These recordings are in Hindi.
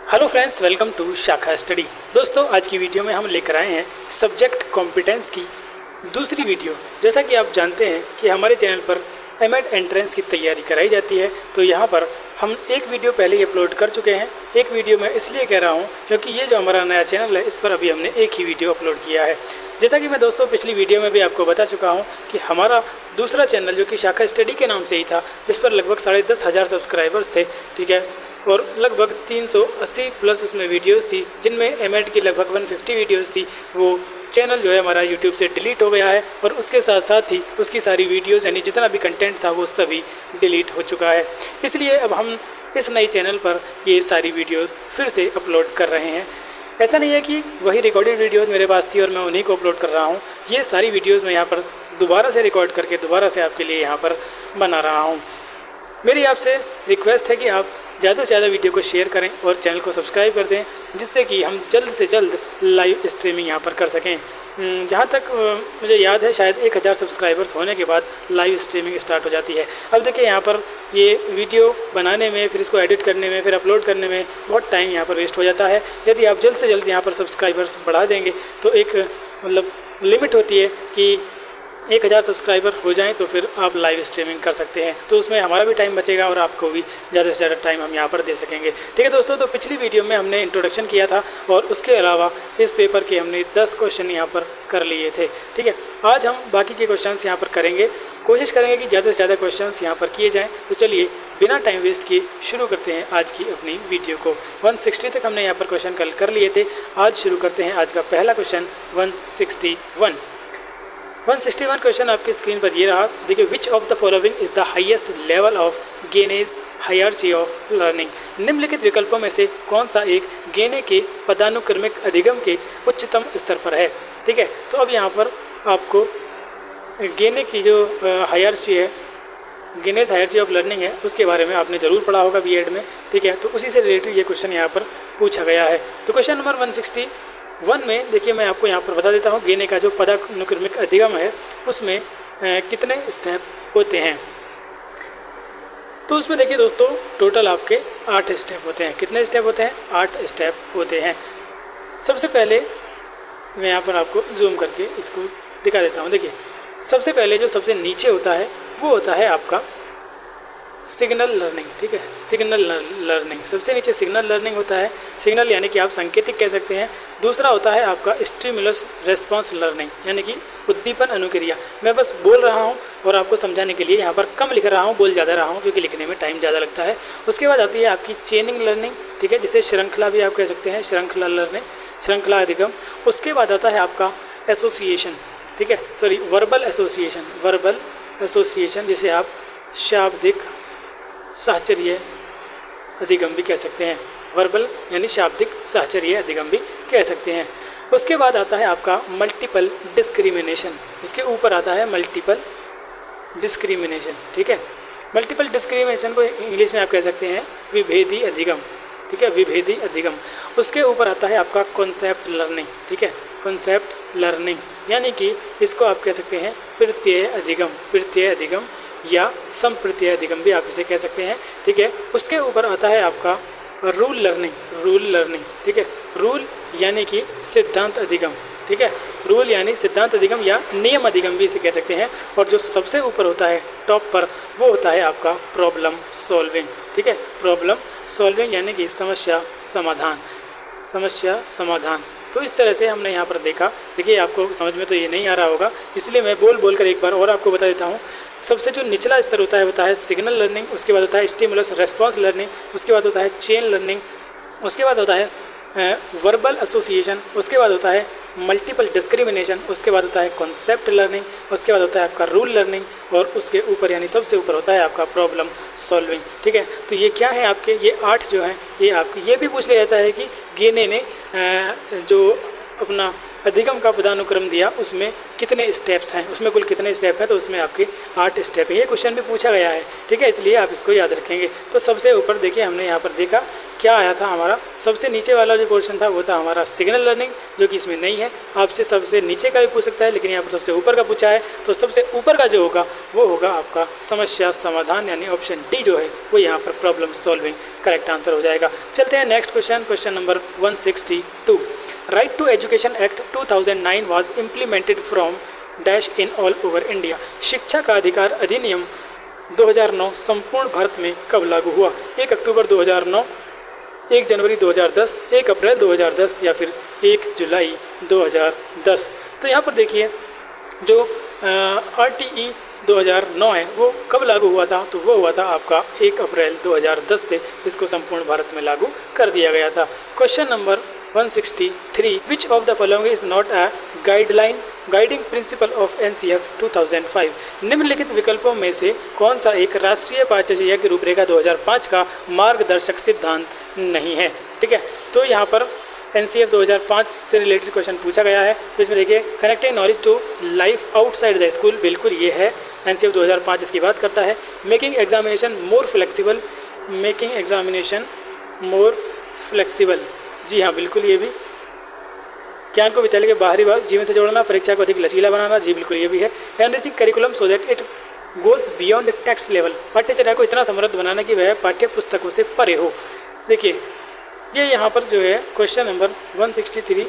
हेलो फ्रेंड्स, वेलकम टू शाखा स्टडी। दोस्तों, आज की वीडियो में हम लेकर आए हैं सब्जेक्ट कॉम्पिटेंस की दूसरी वीडियो। जैसा कि आप जानते हैं कि हमारे चैनल पर एमएड एंट्रेंस की तैयारी कराई जाती है, तो यहाँ पर हम एक वीडियो पहले ही अपलोड कर चुके हैं। एक वीडियो मैं इसलिए कह रहा हूँ क्योंकि ये जो हमारा नया चैनल है, इस पर अभी हमने एक ही वीडियो अपलोड किया है। जैसा कि मैं दोस्तों पिछली वीडियो में भी आपको बता चुका हूँ कि हमारा दूसरा चैनल जो कि शाखा स्टडी के नाम से ही था, जिस पर लगभग 10,500 सब्सक्राइबर्स थे, ठीक है, और लगभग 380 प्लस उसमें वीडियोस थी, जिनमें एमएड की लगभग 150 वीडियोस थी। वो चैनल जो है हमारा यूट्यूब से डिलीट हो गया है और उसके साथ साथ ही उसकी सारी वीडियोस यानी जितना भी कंटेंट था वो सभी डिलीट हो चुका है। इसलिए अब हम इस नए चैनल पर ये सारी वीडियोस फिर से अपलोड कर रहे हैं। ऐसा नहीं है कि वही रिकॉर्डेड वीडियोस मेरे पास थी और मैं उन्हीं को अपलोड कर रहा हूँ। ये सारी वीडियोस मैं यहाँ पर दोबारा से रिकॉर्ड करके दोबारा से आपके लिए यहाँ पर बना रहा हूँ। मेरी आपसे रिक्वेस्ट है कि आप ज़्यादा से ज़्यादा वीडियो को शेयर करें और चैनल को सब्सक्राइब कर दें, जिससे कि हम जल्द से जल्द लाइव स्ट्रीमिंग यहाँ पर कर सकें। जहाँ तक मुझे याद है, शायद 1000 सब्सक्राइबर्स होने के बाद लाइव स्ट्रीमिंग स्टार्ट हो जाती है। अब देखिए, यहाँ पर ये वीडियो बनाने में, फिर इसको एडिट करने में, फिर अपलोड करने में बहुत टाइम यहाँ पर वेस्ट हो जाता है। यदि आप जल्द से जल्द यहाँ पर सब्सक्राइबर्स बढ़ा देंगे तो एक लिमिट होती है कि 1000 सब्सक्राइबर हो जाएं तो फिर आप लाइव स्ट्रीमिंग कर सकते हैं, तो उसमें हमारा भी टाइम बचेगा और आपको भी ज़्यादा से ज़्यादा टाइम हम यहाँ पर दे सकेंगे। ठीक है दोस्तों, तो पिछली वीडियो में हमने इंट्रोडक्शन किया था और उसके अलावा इस पेपर के हमने 10 क्वेश्चन यहाँ पर कर लिए थे। ठीक है, आज हम बाकी के क्वेश्चंस यहाँ पर करेंगे, कोशिश करेंगे कि ज़्यादा से ज़्यादा क्वेश्चंस यहाँ पर किए जाएँ। तो चलिए बिना टाइम वेस्ट किए शुरू करते हैं आज की अपनी वीडियो को। 160 तक हमने यहाँ पर क्वेश्चन कल कर लिए थे। आज शुरू करते हैं आज का पहला क्वेश्चन 161 क्वेश्चन आपकी स्क्रीन पर ये रहा। देखिए, which of the following is the highest level of Gagne's hierarchy of learning. निम्नलिखित विकल्पों में से कौन सा एक गेने के पदानुक्रमिक अधिगम के उच्चतम स्तर पर है। ठीक है, तो अब यहाँ पर आपको गेने की जो हायरार्ची है, गेनेज हायरार्ची ऑफ लर्निंग है, उसके बारे में आपने ज़रूर पढ़ा होगा बीएड में। ठीक है, तो उसी से रिलेटेड ये क्वेश्चन यहाँ पर पूछा गया है। तो क्वेश्चन नंबर 161 में देखिए, मैं आपको यहाँ पर बता देता हूँ गेने का जो पदानुक्रमिक अधिगम है उसमें कितने स्टेप होते हैं। तो उसमें देखिए दोस्तों, टोटल आपके 8 स्टेप होते हैं। कितने स्टेप होते हैं? 8 स्टेप होते हैं। सबसे पहले मैं यहाँ पर आपको जूम करके इसको दिखा देता हूँ। देखिए, सबसे पहले जो सबसे नीचे होता है वो होता है आपका सिग्नल लर्निंग। ठीक है, सिग्नल लर्निंग सबसे नीचे सिग्नल लर्निंग होता है। सिग्नल यानी कि आप संकेतिक कह सकते हैं। दूसरा होता है आपका स्टिमुलस रेस्पॉन्स लर्निंग, यानी कि उद्दीपन अनुक्रिया। मैं बस बोल रहा हूँ और आपको समझाने के लिए यहाँ पर कम लिख रहा हूँ, बोल ज़्यादा रहा हूँ क्योंकि लिखने में टाइम ज़्यादा लगता है। उसके बाद आती है आपकी चेनिंग लर्निंग। ठीक है, जिसे श्रृंखला भी आप कह सकते हैं, श्रृंखला लर्निंग, श्रृंखला अधिगम। उसके बाद आता है आपका एसोसिएशन। ठीक है, sorry, verbal association. Verbal association जिसे आप शाब्दिक साहचर्य अधिगम भी कह सकते हैं। वर्बल यानी शाब्दिक साहचर्य अधिगम भी कह सकते हैं। उसके बाद आता है आपका मल्टीपल डिस्क्रिमिनेशन। उसके ऊपर आता है मल्टीपल डिस्क्रिमिनेशन। ठीक है, मल्टीपल डिस्क्रिमिनेशन को इंग्लिश में आप कह सकते हैं विभेदी अधिगम। ठीक है, विभेदी अधिगम। उसके ऊपर आता है आपका कॉन्सेप्ट लर्निंग। ठीक है, कॉन्सेप्ट लर्निंग यानी कि इसको आप कह सकते हैं प्रत्यय अधिगम, प्रत्यय अधिगम या संप्रत्यय अधिगम भी आप इसे कह सकते हैं। ठीक है, उसके ऊपर आता है आपका रूल लर्निंग, रूल लर्निंग। ठीक है, रूल यानी कि सिद्धांत अधिगम। ठीक है, रूल यानी सिद्धांत अधिगम या नियम अधिगम भी इसे कह सकते हैं। और जो सबसे ऊपर होता है, टॉप पर, वो होता है आपका प्रॉब्लम सॉल्विंग। ठीक है, प्रॉब्लम सॉल्विंग यानी कि समस्या समाधान, समस्या समाधान। तो इस तरह से हमने यहाँ पर देखा। देखिए, आपको समझ में तो ये नहीं आ रहा होगा, इसलिए मैं बोल कर एक बार और आपको बता देता हूँ। सबसे जो निचला स्तर होता है सिग्नल लर्निंग। उसके बाद होता है स्टिमुलस रेस्पॉन्स लर्निंग। उसके बाद होता है चेन लर्निंग। उसके बाद होता है वर्बल एसोसिएशन। उसके बाद होता है मल्टीपल डिस्क्रिमिनेशन। उसके बाद होता है कॉन्सेप्ट लर्निंग। उसके बाद होता है आपका रूल लर्निंग और उसके ऊपर यानी सबसे ऊपर होता है आपका प्रॉब्लम सॉल्विंग। ठीक है, तो ये क्या है आपके, ये 8 जो हैं ये आपके। ये भी पूछ लिया जाता है कि गेने ने जो अपना अधिगम का पदानुक्रम दिया, उसमें कितने स्टेप्स हैं, उसमें कुल कितने स्टेप हैं, तो उसमें आपके 8 स्टेप है। ये क्वेश्चन भी पूछा गया है, ठीक है, इसलिए आप इसको याद रखेंगे। तो सबसे ऊपर देखिए हमने यहाँ पर देखा क्या आया था हमारा, सबसे नीचे वाला जो पोर्शन था वो था हमारा सिग्नल लर्निंग, जो कि इसमें नहीं है। आपसे सबसे नीचे का भी पूछ सकता है, लेकिन यहाँ पर सबसे ऊपर का पूछा है, तो सबसे ऊपर का जो होगा वो होगा आपका समस्या समाधान, यानी ऑप्शन डी जो है वो यहाँ पर प्रॉब्लम सॉल्विंग करेक्ट आंसर हो जाएगा। चलते हैं next question, question number 162। Right to education act 2009 was implemented from dash in all over India. शिक्षा का अधिकार अधिनियम 2009 संपूर्ण भारत में कब लागू हुआ? 1 अक्टूबर 2009, 1 जनवरी 2010, 1 अप्रैल 2010 या फिर 1 जुलाई 2010। तो यहाँ पर देखिए जो RTE 2009 है वो कब लागू हुआ था? तो वो हुआ था आपका 1 अप्रैल 2010 से इसको संपूर्ण भारत में लागू कर दिया गया था। Question number 163, which of the following is not a guideline guiding principle of NCF 2005। निम्नलिखित विकल्पों में से कौन सा एक राष्ट्रीय पाठ्यचर्या की रूपरेखा 2005 का मार्गदर्शक सिद्धांत नहीं है? ठीक है, तो यहाँ पर NCF 2005 से रिलेटेड क्वेश्चन पूछा गया है। तो इसमें देखिए connecting knowledge to life outside the school, बिल्कुल ये है, NCF 2005 इसकी बात करता है। Making examination more flexible, making examination more flexible, जी हाँ बिल्कुल ये भी। ज्ञान को विद्यालय के बाहरी जीवन से जोड़ना, परीक्षा को अधिक लचीला बनाना, जी बिल्कुल ये भी है। Enriching curriculum so that it goes beyond text level, पाठ्यचर्या को इतना समृद्ध बनाना कि वह पाठ्य पुस्तकों से परे हो। देखिए ये यहाँ पर जो है क्वेश्चन नंबर 163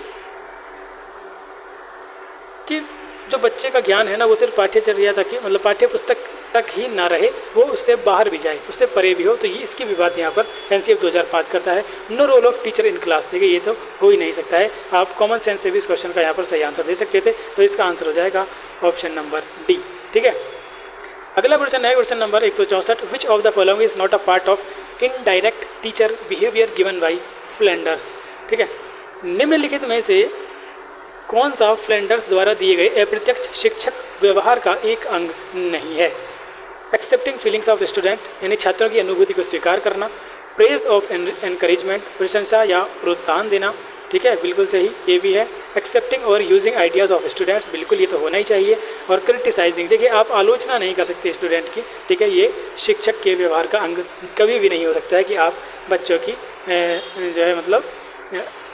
कि जो बच्चे का ज्ञान है ना वो सिर्फ पाठ्यचर्या तक ही, मतलब पाठ्य पुस्तक तक ही ना रहे, वो उससे बाहर भी जाए, उससे परे भी हो, तो ये इसकी भी बात यहाँ पर NCF 2005 करता है। No role of teacher in class, देखिए ये तो हो ही नहीं सकता है। आप कॉमन सेंस से भी इस क्वेश्चन का यहाँ पर सही आंसर दे सकते थे, तो इसका आंसर हो जाएगा ऑप्शन नंबर डी। ठीक है, अगला क्वेश्चन है question number 164, which of the following is not a part of indirect teacher behaviour given by Flanders. ठीक है, निम्नलिखित में से कौन सा फ्लैंडर्स द्वारा दिए गए अप्रत्यक्ष शिक्षक व्यवहार का एक अंग नहीं है? एक्सेप्टिंग फीलिंग्स ऑफ स्टूडेंट, यानी छात्रों की अनुभूति को स्वीकार करना। प्रेज ऑफ एनकरेजमेंट, प्रशंसा या प्रोत्साहन देना, ठीक है बिल्कुल सही ये भी है। एक्सेप्टिंग और यूजिंग आइडियाज़ ऑफ स्टूडेंट्स, बिल्कुल ये तो होना ही चाहिए। और क्रिटिसाइजिंग, देखिए आप आलोचना नहीं कर सकते स्टूडेंट की, ठीक है, ये शिक्षक के व्यवहार का अंग कभी भी नहीं हो सकता है कि आप बच्चों की जो है मतलब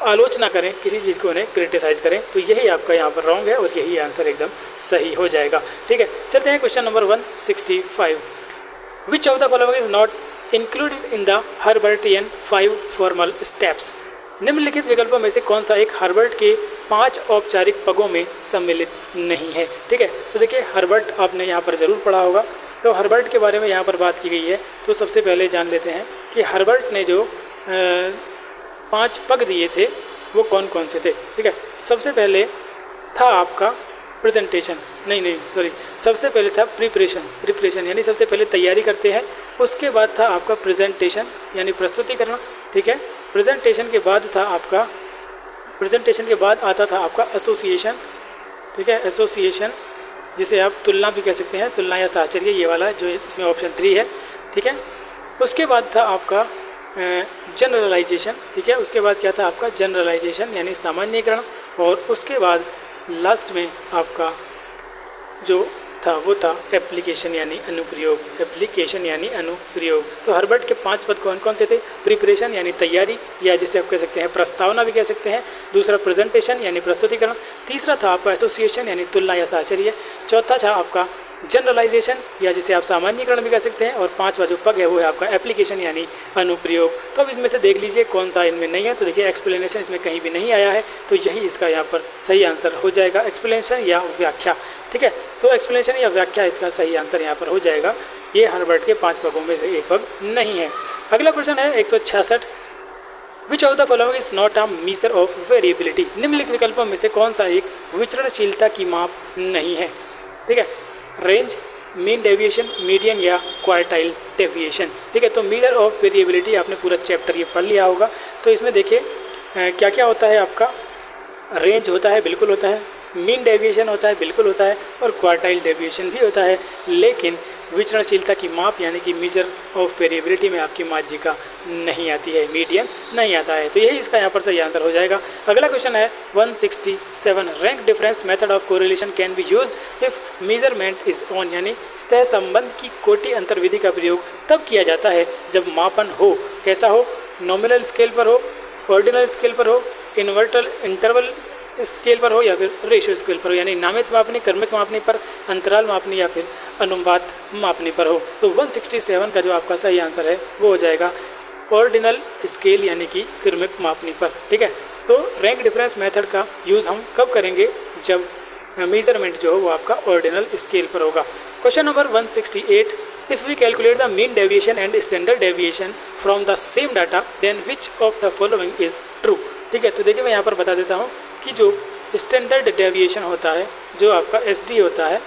आलोचना करें, किसी चीज़ को उन्हें क्रिटिसाइज़ करें, तो यही आपका यहाँ पर रॉन्ग है और यही आंसर एकदम सही हो जाएगा। ठीक है, चलते हैं question number 165, which of the following is not included in the Herbartian 5 formal steps. निम्नलिखित विकल्पों में से कौन सा एक हर्बर्ट के 5 औपचारिक पगों में सम्मिलित नहीं है? ठीक है, तो देखिए हर्बर्ट आपने यहाँ पर ज़रूर पढ़ा होगा, तो हर्बर्ट के बारे में यहाँ पर बात की गई है। तो सबसे पहले जान लेते हैं कि हर्बर्ट ने जो 5 पग दिए थे वो कौन कौन से थे। ठीक है, सबसे पहले था आपका प्रेजेंटेशन, सबसे पहले था प्रिपरेशन यानी सबसे पहले तैयारी करते हैं, उसके बाद था आपका प्रेजेंटेशन यानी प्रस्तुतिकरण। ठीक है, प्रेजेंटेशन के बाद आता था आपका एसोसिएशन। ठीक है, एसोसिएशन जिसे आप तुलना भी कह सकते हैं, तुलना या साहचर्य, ये वाला जो इसमें ऑप्शन 3 है। ठीक है, उसके बाद था आपका जनरलाइजेशन। ठीक है, उसके बाद क्या था आपका जनरलाइजेशन यानी सामान्यीकरण, और उसके बाद लास्ट में आपका जो था वो था एप्लीकेशन यानी अनुप्रयोग। तो हर्बर्ट के 5 पद कौन कौन से थे? प्रिपरेशन यानी तैयारी, या जिसे आप कह सकते हैं प्रस्तावना भी कह सकते हैं। दूसरा प्रेजेंटेशन यानी प्रस्तुतिकरण। तीसरा था आपका एसोसिएशन यानी तुलना या साहचर्य। चौथा था आपका जनरलाइजेशन या जिसे आप सामान्यीकरण भी कह सकते हैं। और 5वां जो पग है वो है आपका एप्लीकेशन यानी अनुप्रयोग। तो अब इसमें से देख लीजिए कौन सा इनमें नहीं है। तो देखिए एक्सप्लेनेशन इसमें कहीं भी नहीं आया है, तो यही इसका यहाँ पर सही आंसर हो जाएगा, एक्सप्लेनेशन या व्याख्या। ठीक है, तो एक्सप्लेनेशन या व्याख्या इसका सही आंसर यहाँ पर हो जाएगा। ये हर्बर्ट के 5 पगों में से एक पग नहीं है। अगला क्वेश्चन है 166, which of the following is not a measure of variability. निम्नलिखित विकल्पों में से कौन सा एक विचरणशीलता की माप नहीं है? ठीक है, रेंज, मीन डेविएशन, मीडियन या क्वार्टाइल डेविएशन। ठीक है, तो मीजर ऑफ वेरिएबिलिटी आपने पूरा चैप्टर ये पढ़ लिया होगा। तो इसमें देखिए क्या क्या होता है आपका, रेंज होता है, बिल्कुल होता है, मीन डेविएशन होता है, बिल्कुल होता है, और क्वार्टाइल डेविएशन भी होता है। लेकिन विचरणशीलता की माप यानी कि मीजर ऑफ वेरिएबिलिटी में आपकी माध्यिका नहीं आती है, मीडियन नहीं आता है। तो यही इसका यहाँ पर सही आंसर हो जाएगा। अगला क्वेश्चन है 167, rank difference method of correlation can be use if measurement is on, यानी सहसंबंध की कोटि अंतर विधि का प्रयोग तब किया जाता है जब मापन हो, कैसा हो, नॉमिनल स्केल पर हो, ऑर्डिनल स्केल पर हो, इंटरवल स्केल पर हो या फिर रेशियो स्केल पर हो, यानी नामित मापनी, क्रमिक मापनी पर, अंतराल मापनी या फिर अनुपात मापनी पर हो। तो 167 का जो आपका सही आंसर है वो हो जाएगा ऑर्डिनल स्केल यानी कि क्रमिक मापनी पर। ठीक है, तो रैंक डिफरेंस मेथड का यूज़ हम कब करेंगे, जब मेजरमेंट जो हो वो आपका ऑर्डिनल स्केल पर होगा। Question number 168, if we calculate the mean deviation and standard deviation from the same data then which of the following is true. ठीक है, तो देखिए मैं यहाँ पर बता देता हूँ कि जो स्टैंडर्ड डेविएशन होता है, जो आपका SD होता है,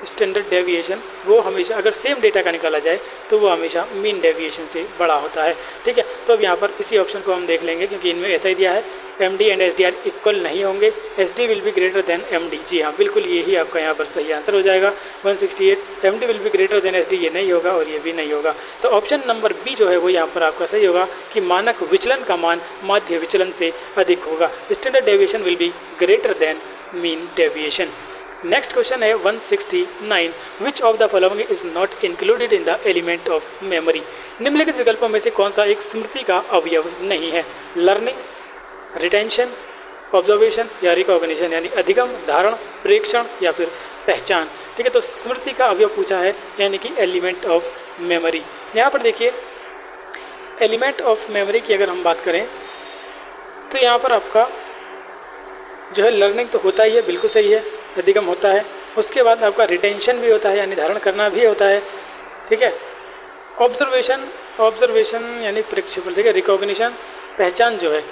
स्टैंडर्ड डेविएशन, वो हमेशा अगर सेम डेटा का निकाला जाए तो वो हमेशा मीन डेविएशन से बड़ा होता है। ठीक है, तो अब यहाँ पर इसी ऑप्शन को हम देख लेंगे क्योंकि इनमें ऐसा ही दिया है, MD एंड SDR इक्वल नहीं होंगे, SD will be greater than MD। जी हाँ, बिल्कुल यही आपका यहाँ पर सही आंसर हो जाएगा 168, MD will be greater than SD, ये नहीं होगा और ये भी नहीं होगा। तो ऑप्शन नंबर बी जो है वो यहाँ पर आपका सही होगा कि मानक विचलन का मान माध्य विचलन से अधिक होगा, standard deviation will be greater than mean deviation. Next question है 169, विच of the following is not included in the element of memory. निम्नलिखित विकल्पों में से कौन सा एक स्मृति का अवयव नहीं है, लर्निंग, रिटेंशन, ऑब्जर्वेशन या रिकॉग्निशन, यानी अधिगम, धारण, प्रेक्षण या फिर पहचान। ठीक है, तो स्मृति का अवयव पूछा है यानी कि एलिमेंट ऑफ मेमोरी। यहाँ पर देखिए एलिमेंट ऑफ मेमोरी की अगर हम बात करें तो यहाँ पर आपका जो है लर्निंग तो होता ही है, बिल्कुल सही है, अधिगम होता है, उसके बाद आपका रिटेंशन भी होता है यानी धारण करना भी होता है। ठीक है, ऑब्जर्वेशन यानी प्रेक्षेपण, ठीक है, रिकॉग्निशन, पहचान जो है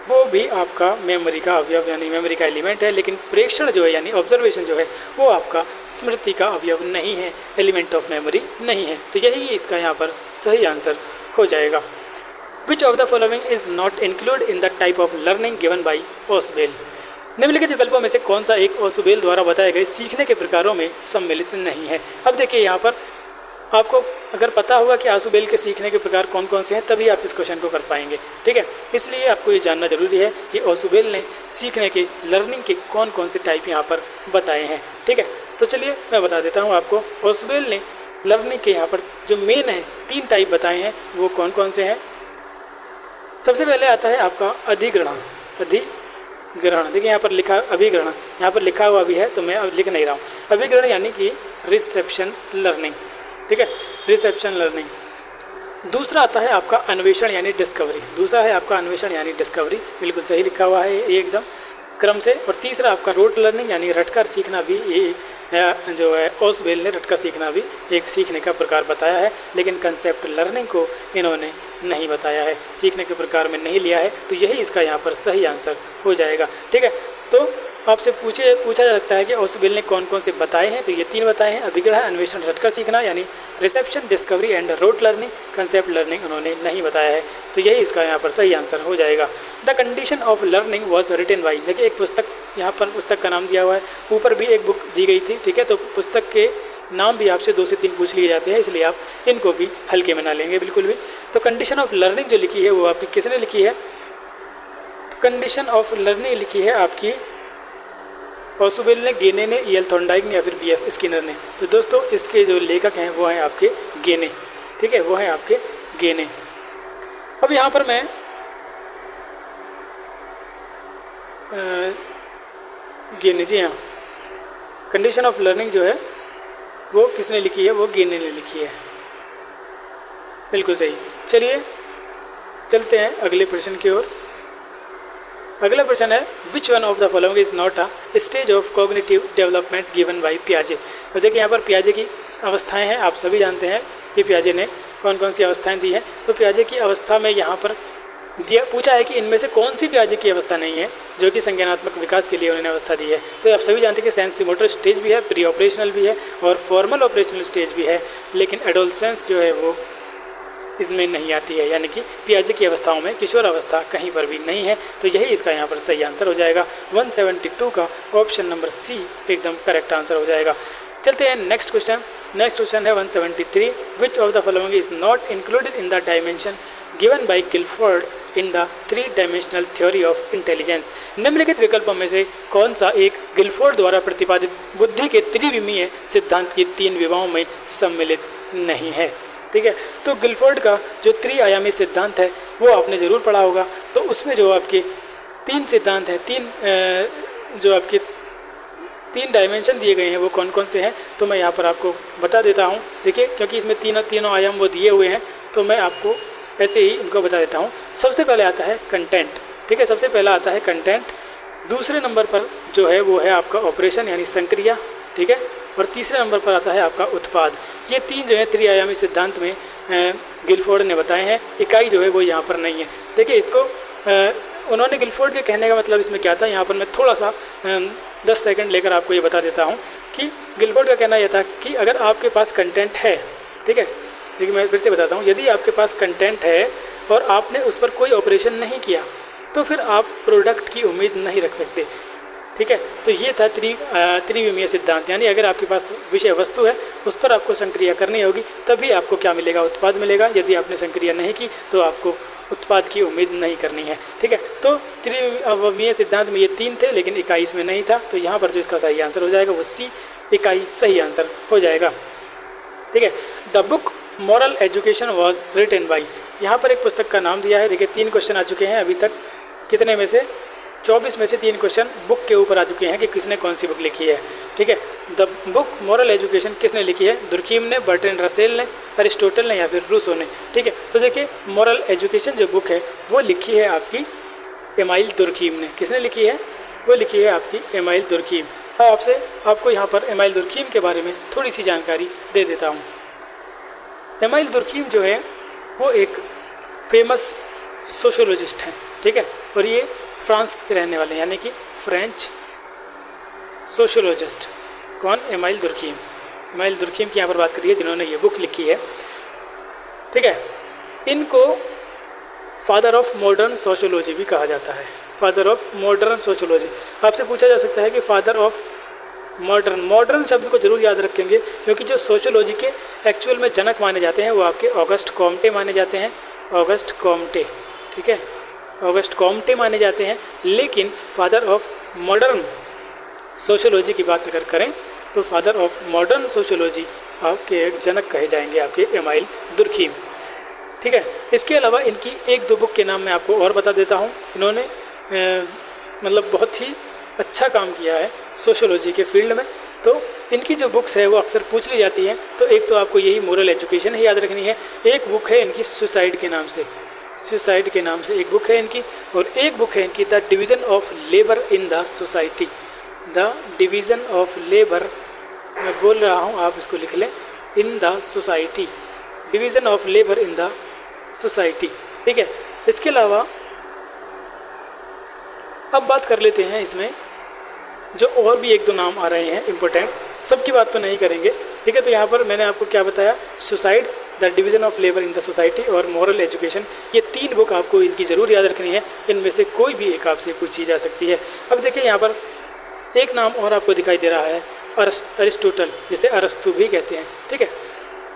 वो भी आपका मेमोरी का अवयव यानी मेमोरी का एलिमेंट है, लेकिन प्रेक्षण जो है यानी ऑब्जर्वेशन जो है वो आपका स्मृति का अवयव नहीं है, एलिमेंट ऑफ मेमोरी नहीं है। तो यही इसका यहाँ पर सही आंसर हो जाएगा। Which of the following is not include in the type of learning given by Ausubel. निम्नलिखित विकल्पों में से कौन सा एक ओसबेल द्वारा बताए गए सीखने के प्रकारों में सम्मिलित नहीं है। अब देखिए यहाँ पर आपको अगर पता होगा कि ओसबेल के सीखने के प्रकार कौन कौन से हैं तभी आप इस क्वेश्चन को कर पाएंगे। ठीक है, इसलिए आपको ये जानना जरूरी है कि ओसबेल ने सीखने के लर्निंग के कौन कौन से टाइप यहाँ पर बताए हैं। ठीक है, तो चलिए मैं बता देता हूँ आपको, ओसबेल ने लर्निंग के यहाँ पर जो मेन है 3 टाइप बताए हैं वो कौन कौन से हैं। सबसे पहले आता है आपका अधिग्रहण। देखिए यहाँ पर लिखा अभिग्रहण, यहाँ पर लिखा हुआ भी है तो मैं अब लिख नहीं रहा हूँ। अभिग्रहण यानी कि रिसेप्शन लर्निंग। ठीक है, रिसेप्शन लर्निंग। दूसरा आता है आपका अन्वेषण यानी डिस्कवरी। बिल्कुल सही लिखा हुआ है ये एकदम क्रम से। और तीसरा आपका रोट लर्निंग यानी रटकर सीखना भी, ये जो है ओसबेल ने रटकर सीखना भी एक सीखने का प्रकार बताया है, लेकिन कंसेप्ट लर्निंग को इन्होंने नहीं बताया है, सीखने के प्रकार में नहीं लिया है। तो यही इसका यहाँ पर सही आंसर हो जाएगा। ठीक है, तो आपसे पूछा जा सकता है कि ओसबेल ने कौन कौन से बताए हैं, तो ये 3 बताए हैं, अभिग्रहण, अन्वेषण, रटकर सीखना यानी reception, discovery and rote learning, concept learning उन्होंने नहीं बताया है। तो यही इसका यहाँ पर सही आंसर हो जाएगा। The condition of learning was written by, देखिए एक पुस्तक, यहाँ पर पुस्तक का नाम दिया हुआ है, ऊपर भी एक बुक दी गई थी। ठीक है, तो पुस्तक के नाम भी आपसे 2 से 3 पूछ लिए जाते हैं, इसलिए आप इनको भी हल्के में ना लेंगे बिल्कुल भी। तो कंडीशन ऑफ लर्निंग जो लिखी है वो आपकी किसने लिखी है, तो कंडीशन ऑफ लर्निंग लिखी है आपकी ओसबेल ने, गेने ने, E.L. थॉर्नडाइक ने या फिर B.F. स्किनर ने। तो दोस्तों इसके जो लेखक हैं वो हैं आपके गेने। ठीक है, वो हैं आपके गेने। अब यहाँ पर मैं गेने, जी हाँ, कंडीशन ऑफ लर्निंग जो है वो किसने लिखी है, वो गेने ने लिखी है, बिल्कुल सही। चलिए चलते हैं अगले प्रश्न की ओर। अगला प्रश्न है which one of the following is not a stage of cognitive development given by पियाजे। तो देखिए यहाँ पर पियाजे की अवस्थाएं हैं, आप सभी जानते हैं कि पियाजे ने कौन कौन सी अवस्थाएं दी हैं। तो पियाजे की अवस्था में यहाँ पर पूछा है कि इनमें से कौन सी पियाजे की अवस्था नहीं है जो कि संज्ञानात्मक विकास के लिए उन्होंने अवस्था दी है। तो आप सभी जानते हैं कि सेंस मोटर स्टेज भी है, प्री ऑपरेशनल भी है और फॉर्मल ऑपरेशनल स्टेज भी है, लेकिन एडोलसेंस जो है वो इसमें नहीं आती है, यानी कि पियाजे की अवस्थाओं में किशोर अवस्था कहीं पर भी नहीं है। तो यही इसका यहाँ पर सही आंसर हो जाएगा। 172 का ऑप्शन नंबर सी एकदम करेक्ट आंसर हो जाएगा। चलते हैं नेक्स्ट क्वेश्चन नेक्स्ट क्वेश्चन है 173, which of the following is not included in the dimension given by Guilford in the three dimensional theory of intelligence. निम्नलिखित विकल्पों में से कौन सा एक गिलफोर्ड द्वारा प्रतिपादित बुद्धि के त्रिविमीय सिद्धांत की 3 विभागों में सम्मिलित नहीं है। ठीक है, तो गिलफोर्ड का जो त्रिआयामी सिद्धांत है वो आपने ज़रूर पढ़ा होगा। तो उसमें जो आपके 3 सिद्धांत हैं, 3 डायमेंशन दिए गए हैं वो कौन कौन से हैं, तो मैं यहाँ पर आपको बता देता हूँ। देखिए, क्योंकि इसमें तीनों आयाम वो दिए हुए हैं, तो मैं आपको ऐसे ही इनको बता देता हूँ। सबसे पहले आता है कंटेंट। ठीक है, सबसे पहला आता है कंटेंट। दूसरे नंबर पर जो है वो है आपका ऑपरेशन यानी संक्रिया। ठीक है, और तीसरे नंबर पर आता है आपका उत्पाद। ये 3 जो है त्रिआयामी सिद्धांत में गिलफोर्ड ने बताए हैं। इकाई जो है वो यहाँ पर नहीं है। देखिए, इसको उन्होंने गिलफोर्ड के कहने का मतलब इसमें क्या था, यहाँ पर मैं थोड़ा सा 10 सेकंड लेकर आपको ये बता देता हूँ कि गिलफोर्ड का कहना यह था कि अगर आपके पास कंटेंट है, ठीक है, देखिए मैं फिर से बताता हूँ, यदि आपके पास कंटेंट है और आपने उस पर कोई ऑपरेशन नहीं किया तो फिर आप प्रोडक्ट की उम्मीद नहीं रख सकते। ठीक है, तो ये था त्रिविमीय सिद्धांत, यानी अगर आपके पास विषय वस्तु है उस पर आपको संक्रिया करनी होगी तभी आपको क्या मिलेगा, उत्पाद मिलेगा। यदि आपने संक्रिया नहीं की तो आपको उत्पाद की उम्मीद नहीं करनी है। ठीक है, तो त्रिविमीय सिद्धांत में ये 3 थे लेकिन इकाई इसमें नहीं था, तो यहाँ पर जो इसका सही आंसर हो जाएगा वो सी, इकाई सही आंसर हो जाएगा। ठीक है, the book moral education was written by, यहाँ पर एक पुस्तक का नाम दिया है। देखिए 3 क्वेश्चन आ चुके हैं अभी तक, कितने में से 24 में से 3 क्वेश्चन बुक के ऊपर आ चुके हैं कि किसने कौन सी बुक लिखी है। ठीक है, द बुक मॉरल एजुकेशन किसने लिखी है, दुर्कीम ने, बर्ट्रैंड रसेल ने, अरिस्टोटल ने या फिर रूसो ने। ठीक है, तो देखिए मॉरल एजुकेशन जो बुक है वो लिखी है आपकी एमाइल दुर्कीम ने। किसने लिखी है, वो लिखी है आपकी एमाइल दुर्कीम। आपको यहाँ पर एमाइल दुर्कीम के बारे में थोड़ी सी जानकारी दे देता हूँ। एमाइल दुर्कीम जो है वो एक फेमस सोशोलॉजिस्ट हैं। ठीक है, और ये फ्रांस के रहने वाले हैं, यानी कि फ्रेंच सोशोलॉजिस्ट। कौन, एमाइल दुर्कीम। एमाइल दुर्कीम की यहाँ पर बात करिए जिन्होंने ये बुक लिखी है। ठीक है, इनको फादर ऑफ मॉडर्न सोशोलॉजी भी कहा जाता है, फादर ऑफ मॉडर्न सोशोलॉजी। आपसे पूछा जा सकता है कि फादर ऑफ मॉडर्न शब्द को जरूर याद रखेंगे क्योंकि जो सोशोलॉजी के एक्चुअल में जनक माने जाते हैं वो आपके ऑगस्ट कॉम्टे माने जाते हैं, ऑगस्ट कॉम्टे। ठीक है, ऑगस्ट कॉम्टे माने जाते हैं, लेकिन फादर ऑफ मॉडर्न सोशोलॉजी की बात अगर करें तो फादर ऑफ मॉडर्न सोशोलॉजी आपके एक जनक कहे जाएंगे, आपके एमाइल दुर्कीम। ठीक है, इसके अलावा इनकी 1-2 बुक के नाम मैं आपको और बता देता हूँ। इन्होंने मतलब बहुत ही अच्छा काम किया है सोशोलॉजी के फील्ड में, तो इनकी जो बुक्स है वो अक्सर पूछ ली जाती हैं। तो एक तो आपको यही मोरल एजुकेशन ही याद रखनी है, एक बुक है इनकी सुसाइड के नाम से, सुसाइड के नाम से एक बुक है इनकी, और एक बुक है इनकी the division of labour in the society, the division of labour, मैं बोल रहा हूँ आप इसको लिख लें, in the society, division of labour in the society. ठीक है, इसके अलावा अब बात कर लेते हैं इसमें जो और भी 1-2 नाम आ रहे हैं इम्पोर्टेंट, सबकी बात तो नहीं करेंगे। ठीक है, तो यहाँ पर मैंने आपको क्या बताया, suicide, the division of labour in the society और मॉरल एजुकेशन, ये 3 बुक आपको इनकी ज़रूर याद रखनी है। इनमें से कोई भी एक आपसे पूछी जा सकती है। अब देखिए यहाँ पर एक नाम और आपको दिखाई दे रहा है, अरिस्टोटल, जिसे अरस्तु भी कहते हैं। ठीक है,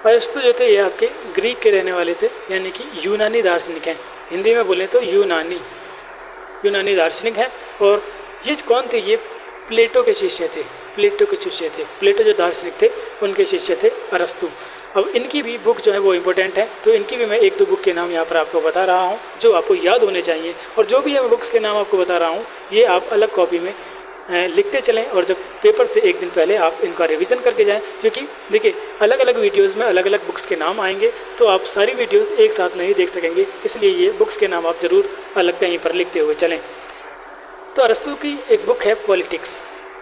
अरस्तु जो थे ये आपके ग्रीक के रहने वाले थे, यानी कि यूनानी दार्शनिक हैं, हिंदी में बोलें तो यूनानी दार्शनिक हैं। और ये कौन थे, ये प्लेटो के शिष्य थे, प्लेटो जो दार्शनिक थे उनके शिष्य थे अरस्तु। अब इनकी भी बुक जो है वो इम्पोर्टेंट है, तो इनकी भी मैं 1-2 बुक के नाम यहाँ पर आपको बता रहा हूँ जो आपको याद होने चाहिए। और जो भी मैं बुक्स के नाम आपको बता रहा हूँ ये आप अलग कॉपी में लिखते चलें, और जब पेपर से 1 दिन पहले आप इनका रिवीजन करके जाएं, क्योंकि देखिए अलग अलग वीडियोस में अलग अलग बुक्स के नाम आएंगे तो आप सारी वीडियोस एक साथ नहीं देख सकेंगे, इसलिए ये बुक्स के नाम आप ज़रूर अलग कहीं पर लिखते हुए चलें। तो अरस्तु की एक बुक है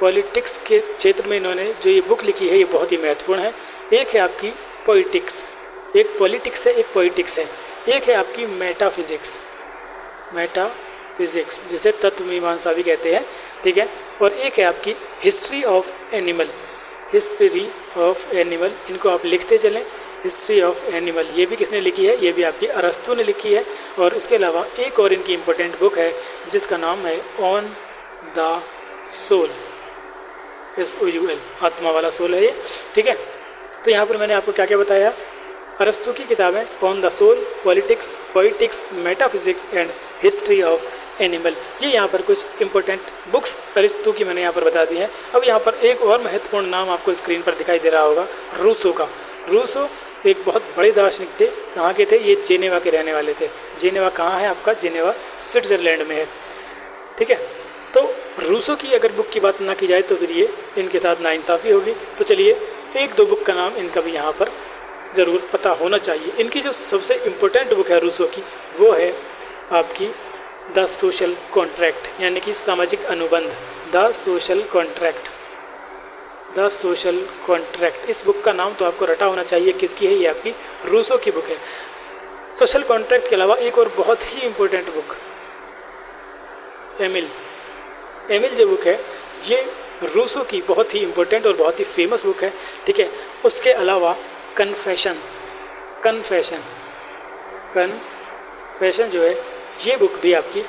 पॉलिटिक्स के क्षेत्र में इन्होंने जो ये बुक लिखी है ये बहुत ही महत्वपूर्ण है। एक है आपकी पोइटिक्स, एक पॉलिटिक्स है, एक पोइटिक्स है। एक है आपकी मेटाफिजिक्स जिसे तत्व मीमांसा भी कहते हैं। ठीक है, और एक है आपकी हिस्ट्री ऑफ एनिमल, इनको आप लिखते चलें, हिस्ट्री ऑफ एनिमल। ये भी किसने लिखी है, ये भी आपकी अरस्तु ने लिखी है। और इसके अलावा एक और इनकी इम्पोर्टेंट बुक है जिसका नाम है ऑन द सोल, SOUL, आत्मा वाला सोल है ये। ठीक है, तो यहाँ पर मैंने आपको क्या क्या बताया, अरस्तु की किताबें on the soul, politics, poetics, metaphysics and history of animal, ये यहाँ पर कुछ इंपॉर्टेंट बुक्स अरिस्तु की मैंने यहाँ पर बता दी हैं। अब यहाँ पर एक और महत्वपूर्ण नाम आपको स्क्रीन पर दिखाई दे रहा होगा, रूसो का। रूसो एक बहुत बड़े दार्शनिक थे। कहाँ के थे ये? जेनेवा के रहने वाले थे। जेनेवा कहाँ है आपका? जेनेवा स्विट्ज़रलैंड में है। ठीक है, तो रूसो की अगर बुक की बात ना की जाए तो फिर ये इनके साथ नाइंसाफ़ी होगी। तो चलिए एक दो बुक का नाम इनका भी यहाँ पर ज़रूर पता होना चाहिए। इनकी जो सबसे इम्पोर्टेंट बुक है रूसो की, वो है आपकी द सोशल कॉन्ट्रैक्ट, यानी कि सामाजिक अनुबंध। The social contract, the social contract, इस बुक का नाम तो आपको रटा होना चाहिए। किसकी है? ये आपकी रूसो की बुक है। सोशल कॉन्ट्रैक्ट के अलावा एक और बहुत ही इम्पोर्टेंट बुक, एमिल। एमिल जो बुक है ये रूसो की बहुत ही इम्पोर्टेंट और बहुत ही फेमस बुक है। ठीक है, उसके अलावा कन्फेशन, कन्फेशन, कन्फेशन जो है ये बुक भी आपकी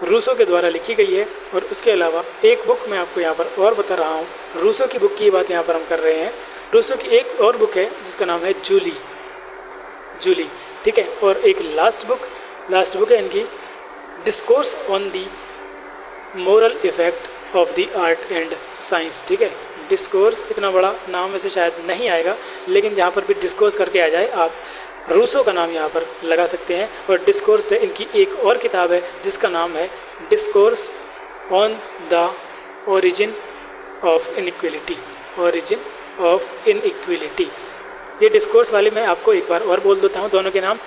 रूसो के द्वारा लिखी गई है। और उसके अलावा एक बुक मैं आपको यहाँ पर और बता रहा हूँ, रूसो की बुक की बात यहाँ पर हम कर रहे हैं। रूसो की एक और बुक है जिसका नाम है जूली, जूली। ठीक है, और एक लास्ट बुक है इनकी, discourse on the moral effect of the art and science. ठीक है, डिस्कोर्स, इतना बड़ा नाम वैसे शायद नहीं आएगा, लेकिन जहाँ पर भी डिस्कोर्स करके आ जाए आप रूसो का नाम यहाँ पर लगा सकते हैं। और डिस्कोर्स से इनकी एक और किताब है जिसका नाम है discourse on the origin of inequality, origin of inequality. ये डिस्कोर्स वाले मैं आपको एक बार और बोल देता हूँ दोनों के नाम।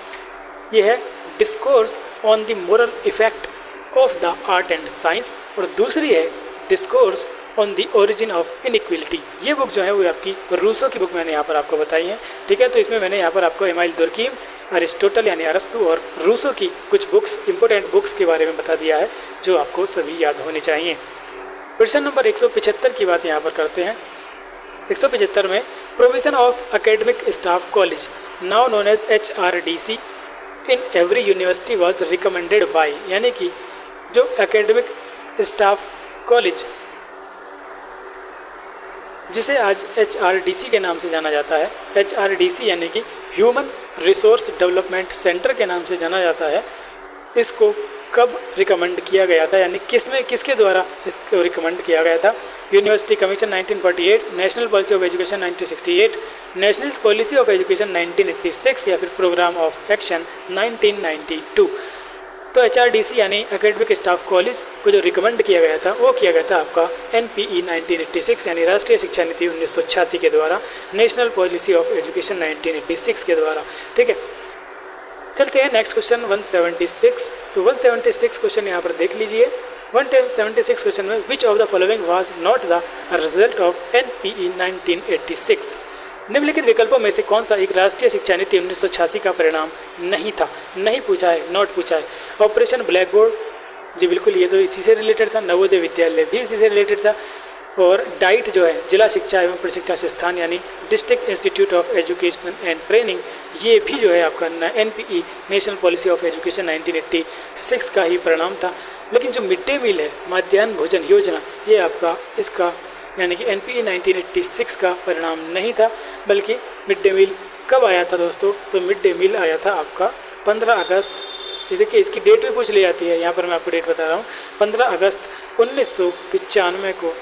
ये है discourse on the moral effect of the art and science, और दूसरी है discourse on the origin of inequality. ये बुक जो है वो आपकी रूसो की बुक मैंने यहाँ पर आपको बताई है। ठीक है, तो इसमें मैंने यहाँ पर आपको एमाइल दुर्कीम, अरिस्टोटल यानी अरस्तु और रूसो की कुछ बुक्स, इंपॉर्टेंट बुक्स के बारे में बता दिया है जो आपको सभी याद होनी चाहिए। प्रश्न नंबर 175 की बात यहाँ पर करते हैं। 175 में provision of academic staff college now known as HRDC in every university was recommended by, यानी कि जो एकेडमिक स्टाफ कॉलेज जिसे आज HRDC के नाम से जाना जाता है, HRDC यानी कि ह्यूमन रिसोर्स डेवलपमेंट सेंटर के नाम से जाना जाता है, इसको कब रिकमेंड किया गया था, यानी किसके द्वारा इसको रिकमेंड किया गया था? University commission 1948, national policy of education 1968, national policy of education 1986 या फिर प्रोग्राम ऑफ एक्शन 1992। तो HRDC यानी एकेडमिक स्टाफ कॉलेज को जो रिकमेंड किया गया था वो किया गया था आपका NPE 1986 यानी राष्ट्रीय शिक्षा नीति 1986 के द्वारा, नेशनल पॉलिसी ऑफ एजुकेशन 1986 के द्वारा। ठीक है, चलते हैं नेक्स्ट क्वेश्चन 176। तो 176 क्वेश्चन यहाँ पर देख लीजिए। 176 क्वेश्चन में विच of the following was not the result of NPE 1986? निम्नलिखित विकल्पों में से कौन सा एक राष्ट्रीय शिक्षा नीति 1986 का परिणाम नहीं था? नहीं पूछा है, नॉट पूछा है। ऑपरेशन ब्लैक बोर्ड, जी बिल्कुल ये तो इसी से रिलेटेड था। नवोदय विद्यालय भी इसी से रिलेटेड था। और डाइट जो है जिला शिक्षा एवं प्रशिक्षण संस्थान यानी district institute of education and training, ये भी जो है आपका NPE national policy of education 1986 का ही परिणाम था। लेकिन जो मिड डे मील है, मध्याह्न भोजन योजना, ये आपका इसका यानी कि NPE 1986 का परिणाम नहीं था, बल्कि मिड डे मील कब आया था दोस्तों? तो मिड डे मील आया था आपका 15 अगस्त। ये देखिए इसकी डेट भी पूछ ली जाती है, यहाँ पर मैं आपको डेट बता रहा हूँ। 15 अगस्त 1995 को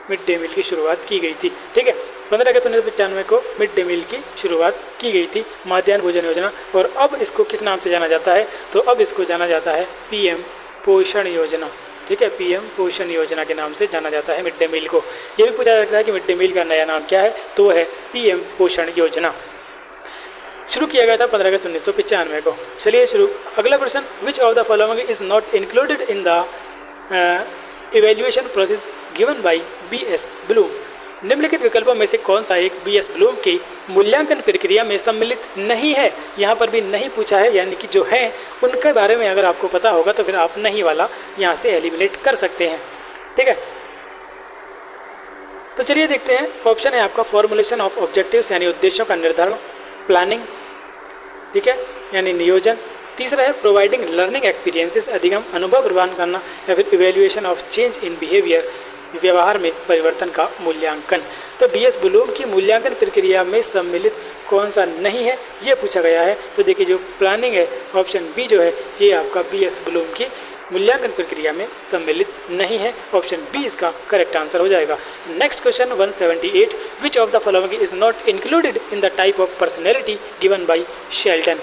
मिड डे मील की शुरुआत की गई थी। ठीक है, 15 अगस्त 1995 को मिड डे मील की शुरुआत की गई थी, मध्याह्न भोजन योजना। और अब इसको किस नाम से जाना जाता है? तो अब इसको जाना जाता है PM पोषण योजना। ठीक है, PM पोषण योजना के नाम से जाना जाता है मिड डे मील को। ये भी पूछा जाता है कि मिड डे मील का नया नाम क्या है? तो है PM पोषण योजना। शुरू किया गया था 15 अगस्त 1995 को। चलिए शुरू। अगला प्रश्न, विच of the following is not included in the evaluation process given by BS Bloom? निम्नलिखित विकल्पों में से कौन सा एक BS ब्लूम की मूल्यांकन प्रक्रिया में सम्मिलित नहीं है? यहाँ पर भी नहीं पूछा है, यानी कि जो है उनके बारे में अगर आपको पता होगा तो फिर आप नहीं वाला यहाँ से एलिमिनेट कर सकते हैं। ठीक है, तो चलिए देखते हैं। ऑप्शन है आपका फॉर्मुलेशन ऑफ ऑब्जेक्टिव्स यानी उद्देश्यों का निर्धारण, प्लानिंग, ठीक है, यानी नियोजन। तीसरा है प्रोवाइडिंग लर्निंग एक्सपीरियंसेस, अधिगम अनुभव प्रदान करना, या फिर evaluation of change in behaviour व्यवहार में परिवर्तन का मूल्यांकन। तो बीएस ब्लूम की मूल्यांकन प्रक्रिया में सम्मिलित कौन सा नहीं है, ये पूछा गया है। तो देखिए जो प्लानिंग है, ऑप्शन बी जो है ये आपका बीएस ब्लूम की मूल्यांकन प्रक्रिया में सम्मिलित नहीं है। ऑप्शन बी इसका करेक्ट आंसर हो जाएगा। Next question 178, which of the following is not included in the type of personality given by Sheldon.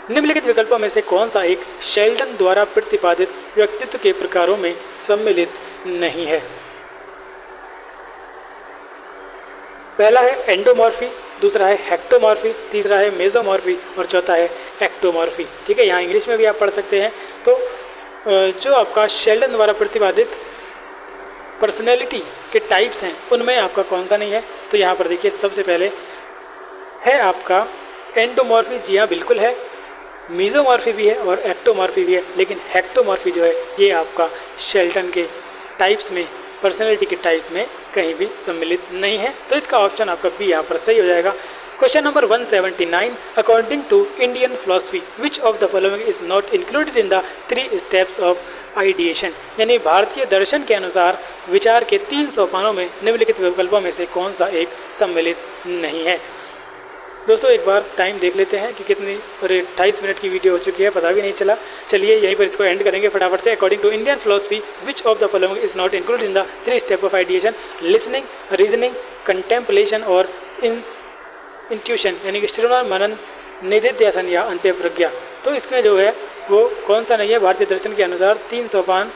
निम्नलिखित विकल्पों में से कौन सा एक शेल्डन द्वारा प्रतिपादित व्यक्तित्व के प्रकारों में सम्मिलित नहीं है। पहला है एंडोमॉर्फी, दूसरा है हेक्टोमॉर्फी, तीसरा है मेसोमॉर्फी और चौथा है एक्टोमॉर्फी। ठीक है, यहाँ इंग्लिश में भी आप पढ़ सकते हैं। तो जो आपका शेल्डन द्वारा प्रतिपादित पर्सनैलिटी के टाइप्स हैं उनमें आपका कौन सा नहीं है। तो यहाँ पर देखिए सबसे पहले है आपका एंडोमॉर्फी, जी हाँ बिल्कुल है, मेसोमॉर्फी भी है और एक्टोमॉर्फी भी है, लेकिन हेक्टोमॉर्फी जो है ये आपका शेल्डन के टाइप्स में, पर्सनैलिटी के टाइप में कहीं भी सम्मिलित नहीं है। तो इसका ऑप्शन आपका बी यहाँ पर सही हो जाएगा। Question number 179, according to Indian philosophy which of the following is not included in the 3 steps of ideation. यानी भारतीय दर्शन के अनुसार विचार के 3 सोपानों में निम्नलिखित विकल्पों में से कौन सा एक सम्मिलित नहीं है। दोस्तों एक बार टाइम देख लेते हैं कि कितनी, और 28 मिनट की वीडियो हो चुकी है, पता भी नहीं चला। चलिए यहीं पर इसको एंड करेंगे फटाफट से। According to Indian philosophy which of the following is not included in the 3 step of ideation, listening, reasoning, contemplation और इंट्यूशन, यानी कि श्रवण, मनन, निधिध्यासन या अंत्य प्रज्ञा। तो इसमें जो है वो कौन सा नहीं है भारतीय दर्शन के अनुसार 3 सोपान।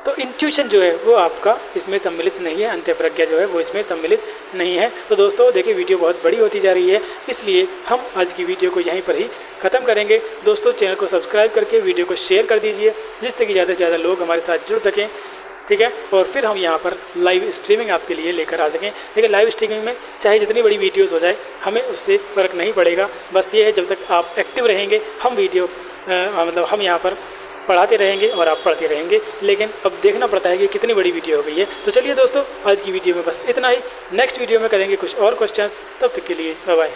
तो इंट्यूशन जो है वो आपका इसमें सम्मिलित नहीं है, अंत्य प्रज्ञा जो है वो इसमें सम्मिलित नहीं है। तो दोस्तों देखिए वीडियो बहुत बड़ी होती जा रही है, इसलिए हम आज की वीडियो को यहीं पर ही ख़त्म करेंगे। दोस्तों चैनल को सब्सक्राइब करके वीडियो को शेयर कर दीजिए, जिससे कि ज़्यादा से ज़्यादा लोग हमारे साथ जुड़ सकें। ठीक है, और फिर हम यहाँ पर लाइव स्ट्रीमिंग आपके लिए लेकर आ सकें। लेकिन लाइव स्ट्रीमिंग में चाहे जितनी बड़ी वीडियोस हो जाए हमें उससे फ़र्क नहीं पड़ेगा। बस ये है जब तक आप एक्टिव रहेंगे हम वीडियो मतलब हम यहाँ पर पढ़ाते रहेंगे और आप पढ़ते रहेंगे। लेकिन अब देखना पड़ता है कि कितनी बड़ी वीडियो हो गई है। तो चलिए दोस्तों आज की वीडियो में बस इतना ही। नेक्स्ट वीडियो में करेंगे कुछ और क्वेश्चंस, तब तक के लिए बाय बाय।